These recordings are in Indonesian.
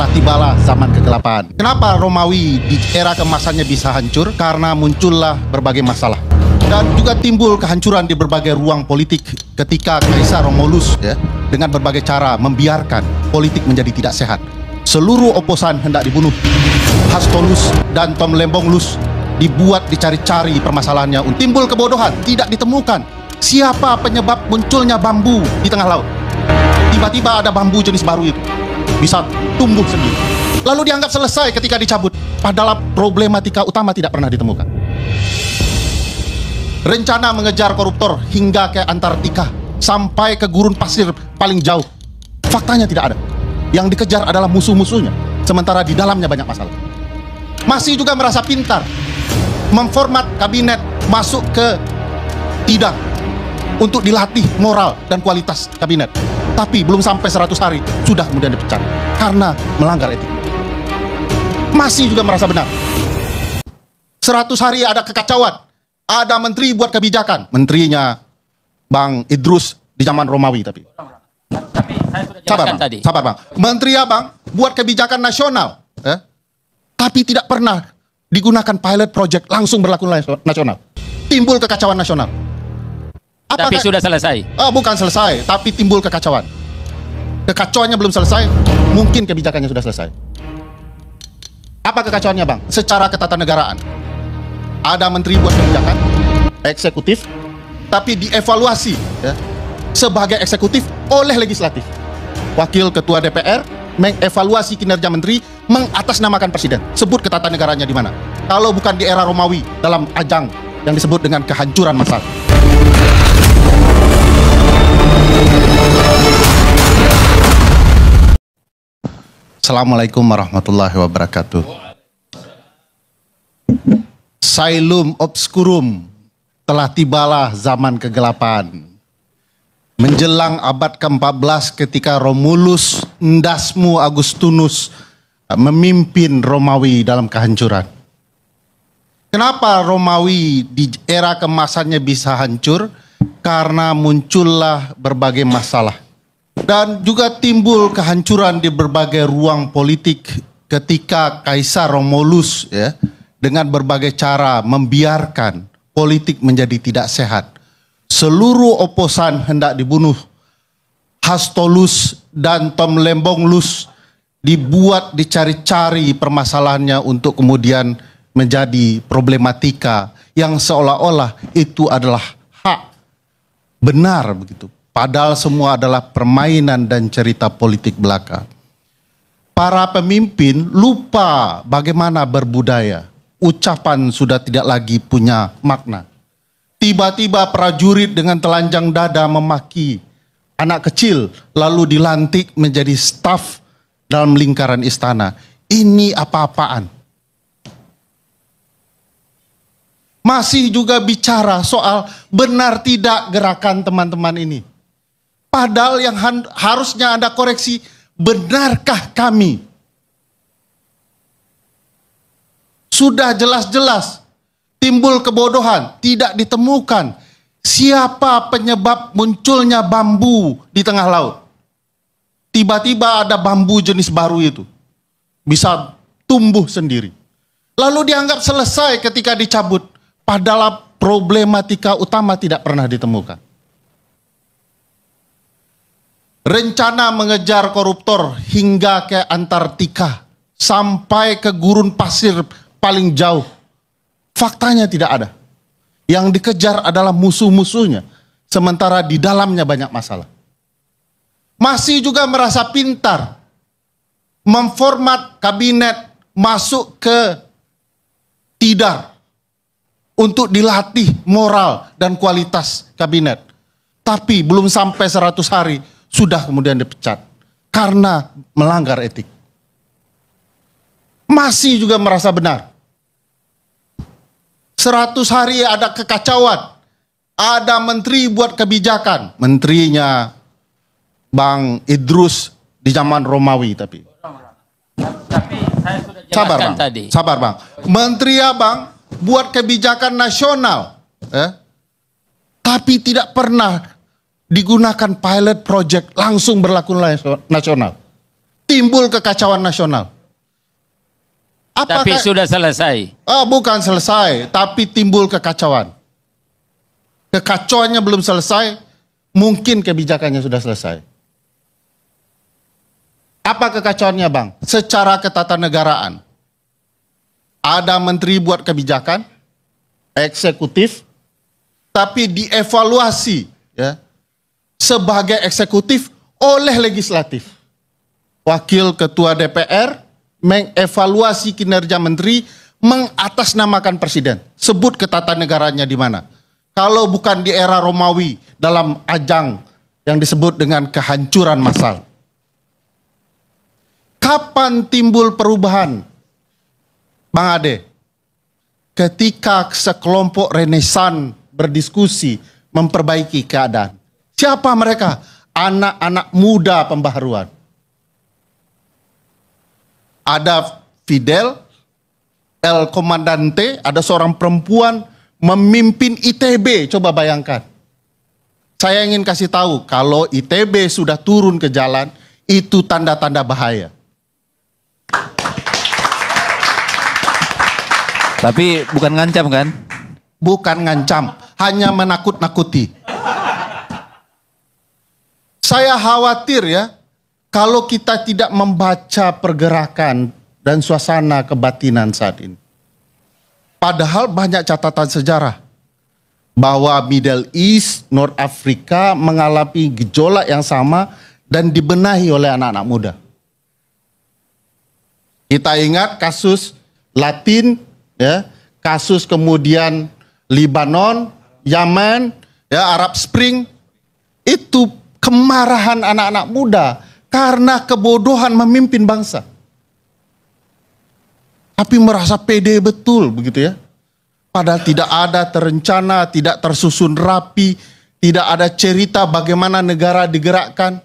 telah tibalah zaman kegelapan. Kenapa Romawi di era kemasannya bisa hancur? Karena muncullah berbagai masalah. Dan juga timbul kehancuran di berbagai ruang politik ketika Kaisar Romulus dengan berbagai cara membiarkan politik menjadi tidak sehat. Seluruh oposan hendak dibunuh. Hastolus dan Tom Lembonglus dibuat dicari-cari permasalahannya. Timbul kebodohan, tidak ditemukan siapa penyebab munculnya bambu di tengah laut. Tiba-tiba ada bambu jenis baru itu bisa tumbuh sendiri, lalu dianggap selesai ketika dicabut, padahal problematika utama tidak pernah ditemukan. Rencana mengejar koruptor hingga ke Antartika sampai ke gurun pasir paling jauh, faktanya tidak ada. Yang dikejar adalah musuh-musuhnya, sementara di dalamnya banyak masalah. Masih juga merasa pintar memformat kabinet masuk ke tidak untuk dilatih moral dan kualitas kabinet. Tapi belum sampai 100 hari sudah kemudian dipecat karena melanggar etik. Masih juga merasa benar. 100 hari ada kekacauan. Ada menteri buat kebijakan. Menterinya Bang Idrus di zaman Romawi tapi saya sudah jelaskan tadi. Sabar bang. Menteri abang buat kebijakan nasional, tapi tidak pernah digunakan pilot project langsung berlaku nasional. Timbul kekacauan nasional. Tapi sudah selesai. Bukan selesai, tapi timbul kekacauan. Kekacauannya belum selesai, mungkin kebijakannya sudah selesai. Apa kekacauannya bang? Secara ketatanegaraan. Ada menteri buat kebijakan, eksekutif, tapi dievaluasi sebagai eksekutif oleh legislatif. Wakil ketua DPR mengevaluasi kinerja menteri, mengatasnamakan presiden. Sebut ketatanegaranya di mana? Kalau bukan di era Romawi dalam ajang yang disebut dengan kehancuran massal. Assalamualaikum warahmatullahi wabarakatuh. Sailum obscurum, telah tibalah zaman kegelapan. Menjelang abad ke-14 ketika Romulus Ndasmu Augustinus memimpin Romawi dalam kehancuran. Kenapa Romawi di era kemasannya bisa hancur? Karena muncullah berbagai masalah. Dan juga timbul kehancuran di berbagai ruang politik ketika Kaisar Romulus dengan berbagai cara membiarkan politik menjadi tidak sehat. Seluruh oposan hendak dibunuh. Hastolus dan Tom Lembonglus dibuat dicari-cari permasalahannya untuk kemudian menjadi problematika yang seolah-olah itu adalah hak benar begitu. Padahal semua adalah permainan dan cerita politik belaka. Para pemimpin lupa bagaimana berbudaya. Ucapan sudah tidak lagi punya makna. Tiba-tiba prajurit dengan telanjang dada memaki anak kecil lalu dilantik menjadi staf dalam lingkaran istana. Ini apa-apaan? Masih juga bicara soal benar tidak gerakan teman-teman ini. Padahal yang harusnya Anda koreksi, benarkah kami? Sudah jelas-jelas timbul kebodohan, tidak ditemukan siapa penyebab munculnya bambu di tengah laut. Tiba-tiba ada bambu jenis baru itu bisa tumbuh sendiri. Lalu dianggap selesai ketika dicabut, padahal problematika utama tidak pernah ditemukan. Rencana mengejar koruptor hingga ke Antartika sampai ke gurun pasir paling jauh, faktanya tidak ada. Yang dikejar adalah musuh-musuhnya, sementara di dalamnya banyak masalah. Masih juga merasa pintar memformat kabinet masuk ke tidar untuk dilatih moral dan kualitas kabinet. Tapi belum sampai 100 hari sudah kemudian dipecat karena melanggar etik. Masih juga merasa benar. 100 hari ada kekacauan. Ada menteri buat kebijakan. Menterinya Bang Idrus di zaman Romawi tapi Saya sudah jelaskan tadi. Sabar bang. Menteri abang buat kebijakan nasional, tapi tidak pernah digunakan pilot project langsung berlaku nasional. timbul kekacauan nasional. Tapi sudah selesai. Bukan selesai, tapi timbul kekacauan. Kekacauannya belum selesai, mungkin kebijakannya sudah selesai. Apa kekacauannya, Bang? Secara ketatanegaraan. Ada menteri buat kebijakan, eksekutif, tapi dievaluasi ya, sebagai eksekutif oleh legislatif. Wakil Ketua DPR mengevaluasi kinerja menteri, mengatasnamakan presiden. Sebut ketatanegaraannya di mana. Kalau bukan di era Romawi dalam ajang yang disebut dengan kehancuran massal. Kapan timbul perubahan, Bang Ade? Ketika sekelompok renesan berdiskusi memperbaiki keadaan. Siapa mereka? Anak-anak muda pembaharuan. Ada Fidel, El Comandante, ada seorang perempuan memimpin ITB, coba bayangkan. Saya ingin kasih tahu, kalau ITB sudah turun ke jalan, itu tanda-tanda bahaya. Tapi bukan ngancam kan? Bukan ngancam, hanya menakut-nakuti. Saya khawatir ya, kalau kita tidak membaca pergerakan dan suasana kebatinan saat ini. Padahal banyak catatan sejarah bahwa Middle East, North Africa mengalami gejolak yang sama dan dibenahi oleh anak-anak muda. Kita ingat kasus Latin, ya, kasus kemudian Libanon, Yaman, ya, Arab Spring, itu kemarahan anak-anak muda karena kebodohan memimpin bangsa. Tapi merasa pede betul begitu ya. Padahal tidak ada terencana, tidak tersusun rapi, tidak ada cerita bagaimana negara digerakkan.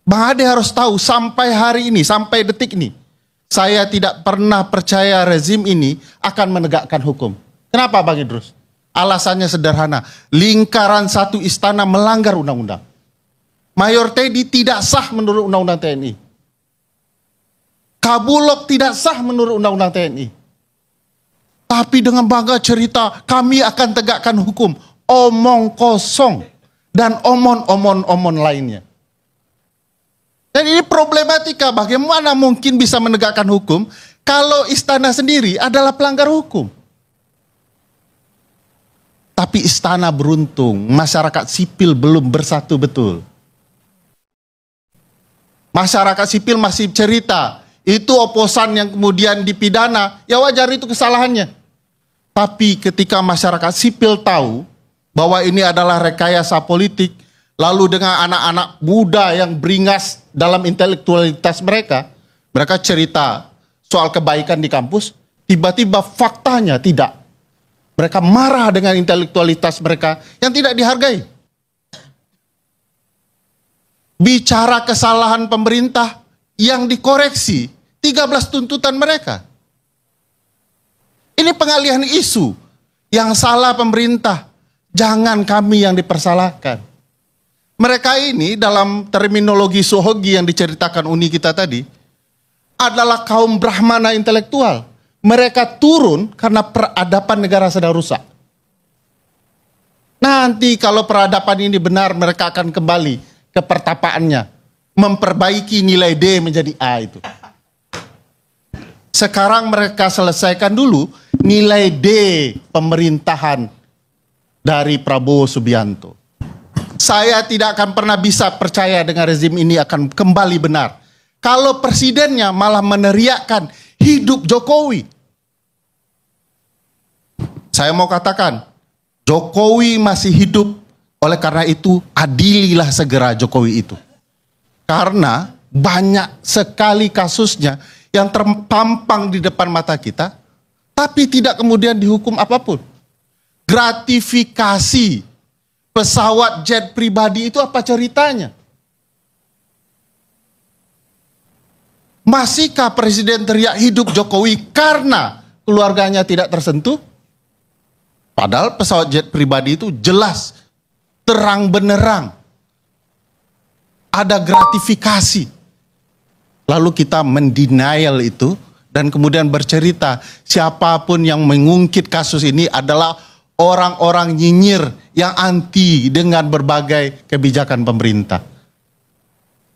Bang Ade harus tahu sampai hari ini, sampai detik ini, saya tidak pernah percaya rezim ini akan menegakkan hukum. Kenapa Bang Idrus? Alasannya sederhana, lingkaran satu istana melanggar undang-undang. Mayor Teddy tidak sah menurut undang-undang TNI. Kabulok tidak sah menurut undang-undang TNI. Tapi dengan bangga cerita, kami akan tegakkan hukum. Omong kosong. Dan omon lainnya. Dan ini problematika, bagaimana mungkin bisa menegakkan hukum kalau istana sendiri adalah pelanggar hukum. Tapi istana beruntung, masyarakat sipil belum bersatu betul. Masyarakat sipil masih cerita, itu oposan yang kemudian dipidana, ya wajar itu kesalahannya. Tapi ketika masyarakat sipil tahu bahwa ini adalah rekayasa politik, lalu dengan anak-anak muda yang beringas dalam intelektualitas mereka, mereka cerita soal kebaikan di kampus, tiba-tiba faktanya tidak. Mereka marah dengan intelektualitas mereka yang tidak dihargai. Bicara kesalahan pemerintah yang dikoreksi, 13 tuntutan mereka. Ini pengalihan isu. Yang salah pemerintah, jangan kami yang dipersalahkan. Mereka ini dalam terminologi Sohogi yang diceritakan Uni kita tadi, adalah kaum Brahmana intelektual. Mereka turun karena peradaban negara sedang rusak. Nanti kalau peradaban ini benar, mereka akan kembali ke pertapaannya, memperbaiki nilai D menjadi A itu. Sekarang mereka selesaikan dulu nilai D pemerintahan dari Prabowo Subianto. Saya tidak akan pernah bisa percaya dengan rezim ini akan kembali benar. Kalau presidennya malah meneriakkan hidup Jokowi. Saya mau katakan, Jokowi masih hidup. Oleh karena itu, adililah segera Jokowi itu. Karena banyak sekali kasusnya yang terpampang di depan mata kita, tapi tidak kemudian dihukum apapun. Gratifikasi pesawat jet pribadi itu apa ceritanya? Masihkah Presiden teriak hidup Jokowi karena keluarganya tidak tersentuh? Padahal pesawat jet pribadi itu jelas terang benerang ada gratifikasi. lalu kita mendenial itu dan kemudian bercerita siapapun yang mengungkit kasus ini adalah orang-orang nyinyir yang anti dengan berbagai kebijakan pemerintah.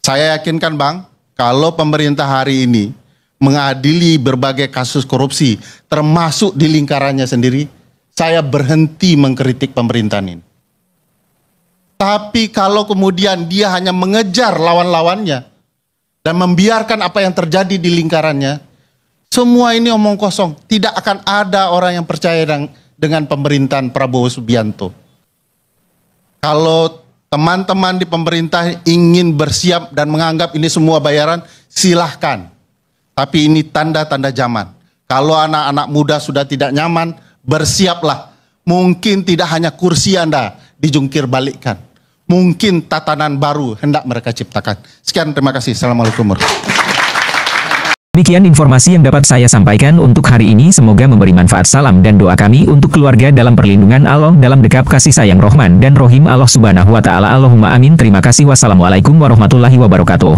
Saya yakinkan Bang, kalau pemerintah hari ini mengadili berbagai kasus korupsi, termasuk di lingkarannya sendiri, saya berhenti mengkritik pemerintahan ini. Tapi kalau kemudian dia hanya mengejar lawan-lawannya dan membiarkan apa yang terjadi di lingkarannya, semua ini omong kosong. Tidak akan ada orang yang percaya dengan pemerintahan Prabowo Subianto. Kalau teman-teman di pemerintah ingin bersiap dan menganggap ini semua bayaran, silahkan. Tapi ini tanda-tanda zaman. Kalau anak-anak muda sudah tidak nyaman, bersiaplah. Mungkin tidak hanya kursi Anda dijungkir balikkan. Mungkin tatanan baru hendak mereka ciptakan. Sekian, terima kasih. Assalamualaikum warahmatullahi wabarakatuh. Demikian informasi yang dapat saya sampaikan untuk hari ini. Semoga memberi manfaat. Salam dan doa kami untuk keluarga dalam perlindungan Allah, dalam dekap kasih sayang Rahman dan Rohim Allah Subhanahu wa Ta'ala. Allahumma amin. Terima kasih. Wassalamualaikum warahmatullahi wabarakatuh.